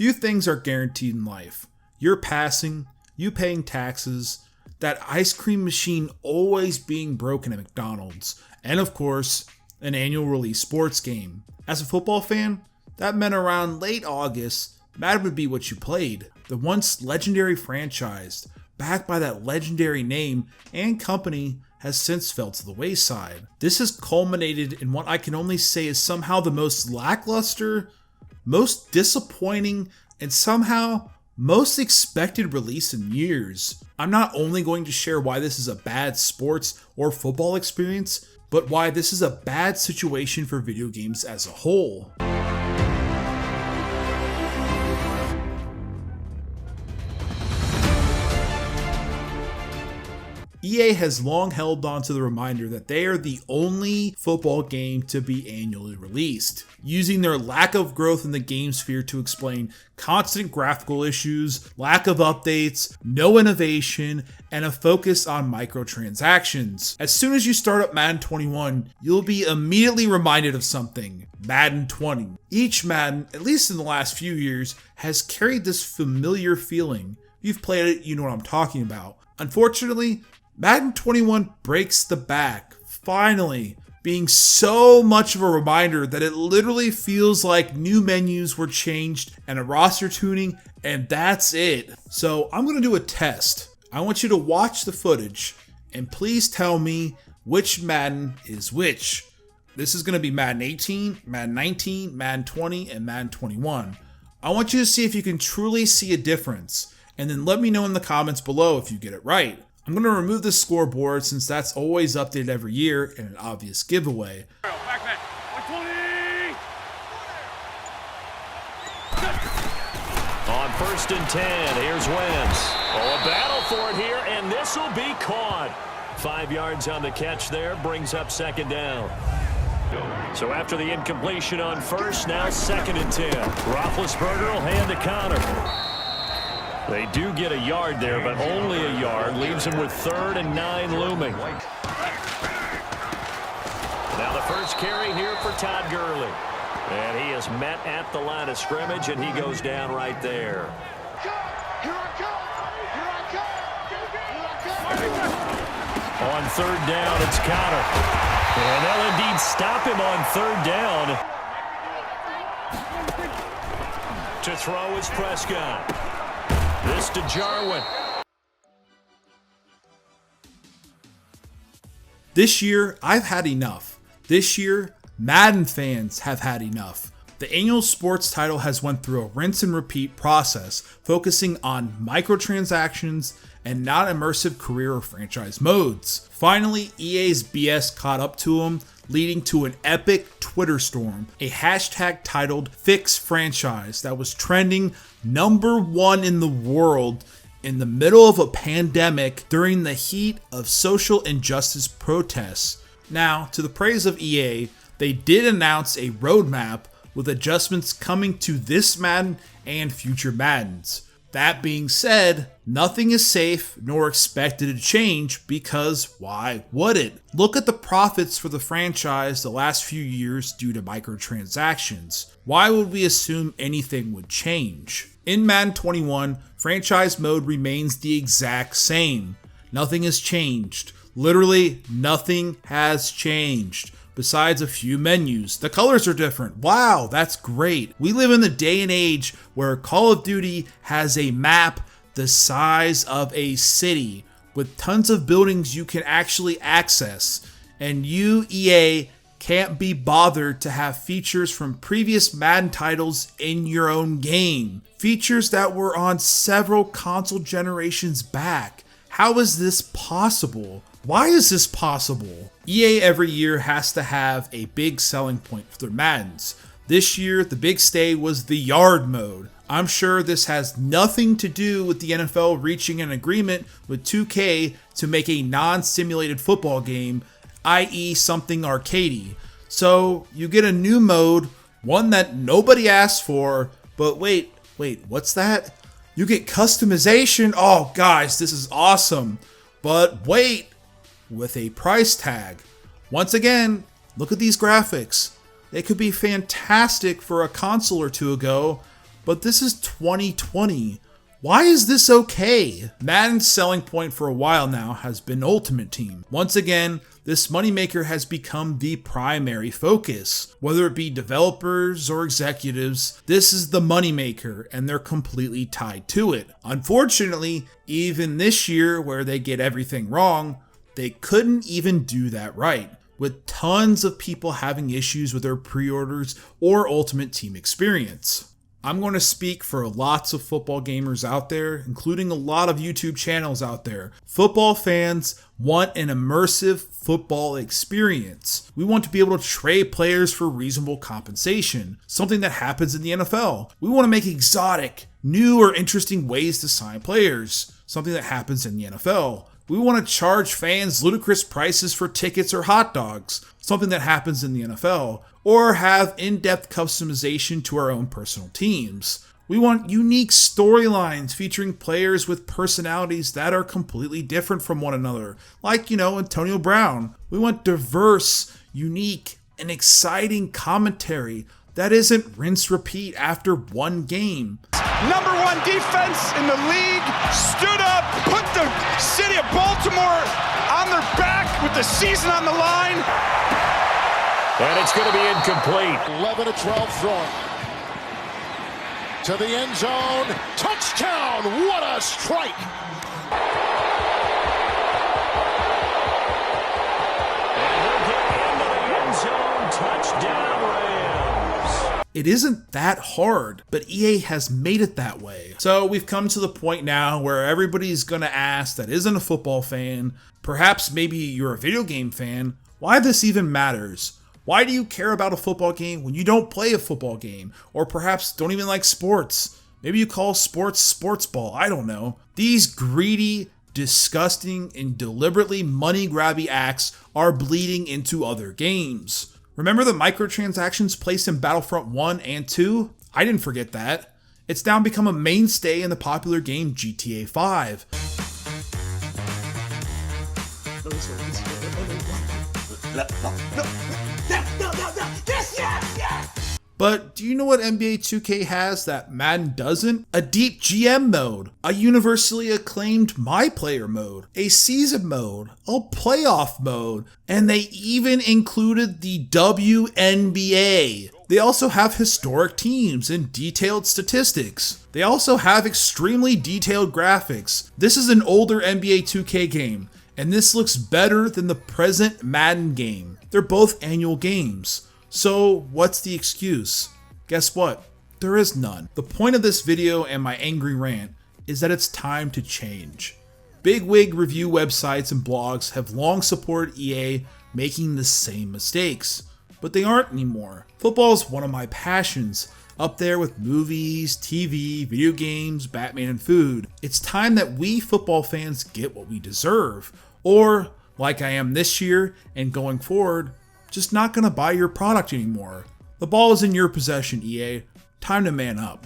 Few things are guaranteed in life. Your passing, you paying taxes, that ice cream machine always being broken at McDonald's, and of course, an annual release sports game. As a football fan, that meant around late August, Madden would be what you played. The once legendary franchise, backed by that legendary name and company, has since fell to the wayside. This has culminated in what I can only say is somehow the most lackluster, most disappointing, and somehow most expected release in years. I'm not only going to share why this is a bad sports or football experience, but why this is a bad situation for video games as a whole. EA has long held on to the reminder that they are the only football game to be annually released, using their lack of growth in the game sphere to explain constant graphical issues, lack of updates, no innovation, and a focus on microtransactions. As soon as you start up Madden 21, you'll be immediately reminded of something: Madden 20. Each Madden, at least in the last few years, has carried this familiar feeling. If you've played it, you know what I'm talking about. Unfortunately, Madden 21 breaks the back, finally, being so much of a reminder that it literally feels like new menus were changed and a roster tuning, and that's it. So I'm going to do a test. I want you to watch the footage and please tell me which Madden is which. This is going to be Madden 18, Madden 19, Madden 20, and Madden 21. I want you to see if you can truly see a difference, and then let me know in the comments below if you get it right. I'm going to remove the scoreboard since that's always updated every year and an obvious giveaway. On 1st and 10, here's Wentz. Oh, a battle for it here, and this will be caught. 5 yards on the catch there, brings up 2nd down. So after the incompletion on first, now 2nd and 10. Roethlisberger will hand the counter. They do get a yard there, but only a yard. Leaves them with 3rd and 9 looming. Now the first carry here for Todd Gurley. And he is met at the line of scrimmage, and he goes down right there. On 3rd down, it's Connor. And they'll indeed stop him on 3rd down. To throw is Prescott. This to Jarwin. This year, I've had enough. This year, Madden fans have had enough. The annual sports title has went through a rinse and repeat process, focusing on microtransactions and not immersive career or franchise modes. Finally, EA's BS caught up to them, leading to an epic Twitter storm, a hashtag titled Fix Franchise that was trending #1 in the world in the middle of a pandemic during the heat of social injustice protests. Now, to the praise of EA, they did announce a roadmap with adjustments coming to this Madden and future Maddens. That being said, nothing is safe nor expected to change because why would it? Look at the profits for the franchise the last few years due to microtransactions. Why would we assume anything would change? In Madden 21, franchise mode remains the exact same. Nothing has changed. Literally nothing has changed. Besides a few menus. The colors are different. Wow, that's great. We live in the day and age where Call of Duty has a map the size of a city with tons of buildings you can actually access. And you, EA, can't be bothered to have features from previous Madden titles in your own game. Features that were on several console generations back. How is this possible? Why is this possible? EA every year has to have a big selling point for their Maddens. This year, the big stay was the yard mode. I'm sure this has nothing to do with the NFL reaching an agreement with 2K to make a non-simulated football game, i.e. something arcadey. So you get a new mode, one that nobody asked for, but wait, what's that? You get customization? Oh guys, this is awesome. But wait, with a price tag. Once again, look at these graphics. They could be fantastic for a console or two ago, but this is 2020. Why is this okay? Madden's selling point for a while now has been Ultimate Team. Once again, this moneymaker has become the primary focus. Whether it be developers or executives, this is the moneymaker and they're completely tied to it. Unfortunately, even this year where they get everything wrong, they couldn't even do that right, with tons of people having issues with their pre-orders or Ultimate Team experience. I'm going to speak for lots of football gamers out there, including a lot of YouTube channels out there. Football fans want an immersive football experience. We want to be able to trade players for reasonable compensation, something that happens in the NFL. We want to make exotic, new or interesting ways to sign players, something that happens in the NFL. We want to charge fans ludicrous prices for tickets or hot dogs, something that happens in the NFL, or have in-depth customization to our own personal teams. We want unique storylines featuring players with personalities that are completely different from one another, like, Antonio Brown. We want diverse, unique, and exciting commentary that isn't rinse repeat after one game. Number one defense in the league stood up, put the city of Baltimore on their back with the season on the line. And it's going to be incomplete. 11 to 12 throwing. To the end zone. Touchdown. What a strike. And he'll get into the end zone. Touchdown, Rams. It isn't that hard, but EA has made it that way. So we've come to the point now where everybody's going to ask that isn't a football fan, perhaps maybe you're a video game fan, why this even matters. Why do you care about a football game when you don't play a football game? Or perhaps don't even like sports? Maybe you call sports sports ball, I don't know. These greedy, disgusting, and deliberately money-grabby acts are bleeding into other games. Remember the microtransactions placed in Battlefront 1 and 2? I didn't forget that. It's now become a mainstay in the popular game GTA 5. But do you know what NBA 2K has that Madden doesn't? A deep GM mode, a universally acclaimed My Player mode, a season mode, a playoff mode, and they even included the WNBA. They also have historic teams and detailed statistics. They also have extremely detailed graphics. This is an older NBA 2K game, and this looks better than the present Madden game. They're both annual games. So what's the excuse? Guess what? There is none. The point of this video and my angry rant is that it's time to change. Bigwig review websites and blogs have long supported EA making the same mistakes, but they aren't anymore. Football is one of my passions, up there with movies, TV, video games, Batman, and food. It's time that we football fans get what we deserve, or, like I am this year and going forward, just not gonna buy your product anymore. The ball is in your possession, EA. Time to man up.